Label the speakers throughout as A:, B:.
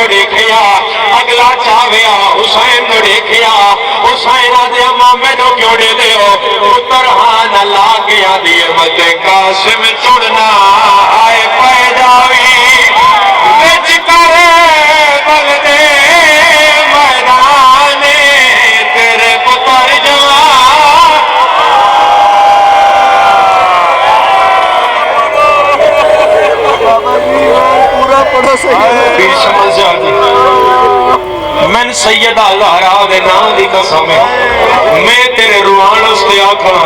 A: نو دیکھیا اگلا چاویا حسین نو دیکھیا حسین آدھے اما میں نو کیوں دے دے ہو پتر ہاں نہ لا کے آدھی مت قاسم چڑنا آئے پہ جاوی وچ کرے بل دے میدانے تیرے پتر جوان پیر سمجھ جاتی میں سیدہ زہرا دے نام دی قسم ہے میں تیرے روحان استے آکھا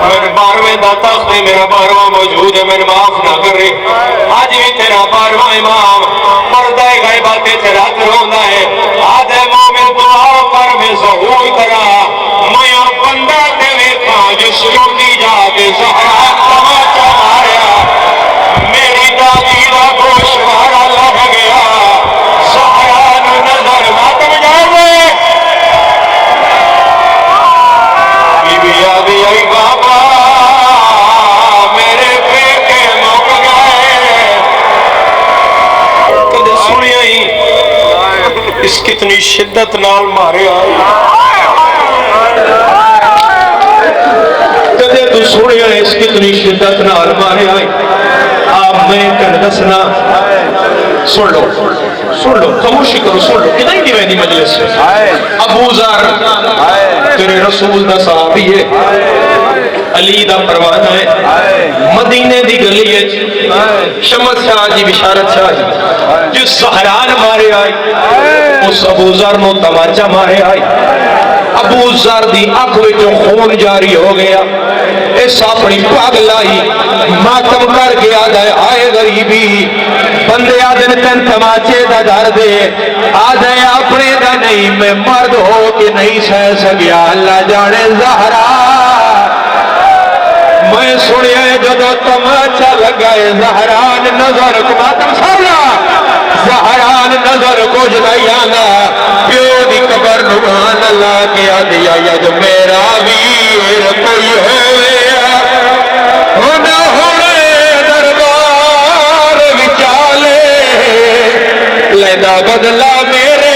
A: میں 12ویں دا تخت ہے میرا 12واں موجود ہے میں معاف نہ کر رہے آج بھی تیرا 12واں امام پردہ غیبات تیرا کروندا ہے آدھے مومن دعا کر میں ظہور کرا میں بندہ تے ویکھا جس چوٹی جا کے زہرا تماچا ماریا میری دادی دا گوشت مارا لگ گیا زہرا نو نظر ماتم جاوے بی بی آدھی آئی بابا میرے پیکے موک گئے کدے سنیا ہی اس کتنی شدت نال مارے آئی کدے تو سنیا اس کتنی شدت نال مارے آئی آپ میں کر دسنا سن لو خاموشی کرو سن لو کتنی دیوانی مجلس ہے ابو ذر تیرے رسول دا صحابی ہے علی دا پروانہ ہے مدینے دی گلی ہے شمس شاہ جی بشارت شاہ جی جس سہران مارے آئی اس ابو ذر نو تماچا مارے آئی ابو ذر دی آنکھ وچوں خون جاری ہو گیا اس اپنی پاگ لائی ماتم کر گیا دائے آئے غریبی بندے آدھن تن تماچے دا در دے آدھے اپنے دا نہیں میں مرد ہو کے نہیں سہ سکیا اللہ جانے زہرا میں سنیا جدو تماچا لگائے زہران نظر کو ماتم سارا زہران نظر کو جدائی آنا پیو دی قبر نوان اللہ کیا دیا یا جو میرا ویر کوئی ہوئے ہونا ہوئے دربار وچالے لیدہ بدلا میرے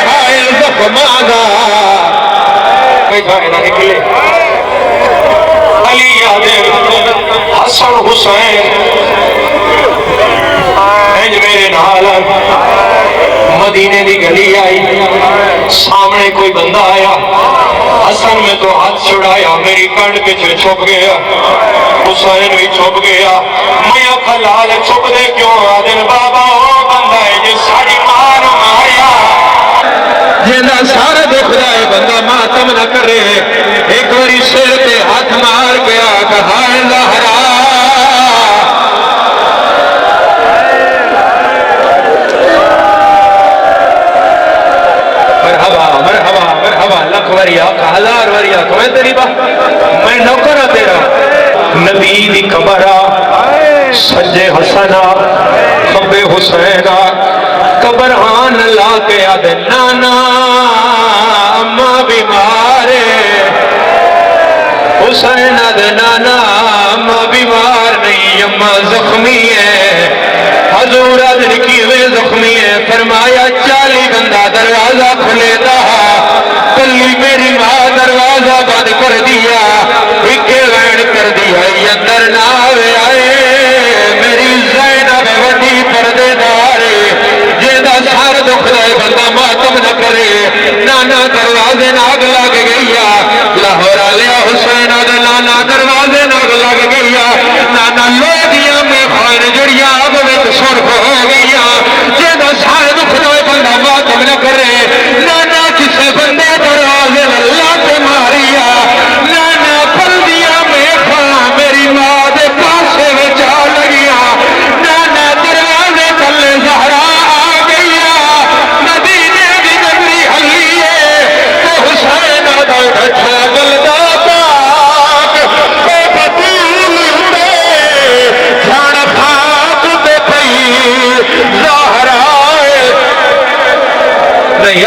A: ہائے زخمانا بیٹھائے نہ نکلے علی یادے حسن حسین اینج میرے نالا مدینے دی گلی آئی سامنے کوئی بندہ آیا حسن میں تو ہاتھ چھڑایا میری کنڈ پچھے چھپ گیا حسین بھی چھپ گیا میں اکھا لال چھپ دے کیوں آدن بابا وہ بندہ ہے جس ساڑی مار ماریا جینا سارے دیکھ رہا ہے بندہ ماتم نہ کرے ایک وری سر پہ ہاتھ مار گیا کہا زہرا مرحبا لکھ وریا ہزار وریا تمہیں تیری بات میں نوکرہ تیرا نبی دی قبرہ سجے حسنہ خبے حسینہ قبرہان لا کے آدھے نانا اماں بیمارے حسین آدھے نانا اماں بیمار نہیں اماں زخمی ہے حضور آدھے کیوے زخمی ہے فرمایا 40 بندہ دروازہ کھلے دا کلی میری ماں دروازہ بند کر دیا ایکے وین کر دیا یہ اندر نہ آئے میری زینب وڈی پردے دارے جیدہ سار دکھ دائے بندہ ماتم نہ کرے نانا دروازے ناگ لگ گیا لاہور آلیا حسین آدھے نانا دروازے ناگ لگ گیا نانا لوگیاں میں خائن جڑیاں اب میں سرخ ہو گیا جیدہ سار دکھ دائے بندہ ماتم نہ کرے نانا کسے بندے دروازے اللہ کے ماریا نانا پلدیاں میں خواہ میری ماں دے پاسے میں جا لگیا نانا دروازے تلے زہرا آ گیا مدینے دی نگری حلیے تو حسین آدھا اٹھا بلدہ پاک اے بطول اڑے جھاڑ پھاک دے پئی زہرا نہیں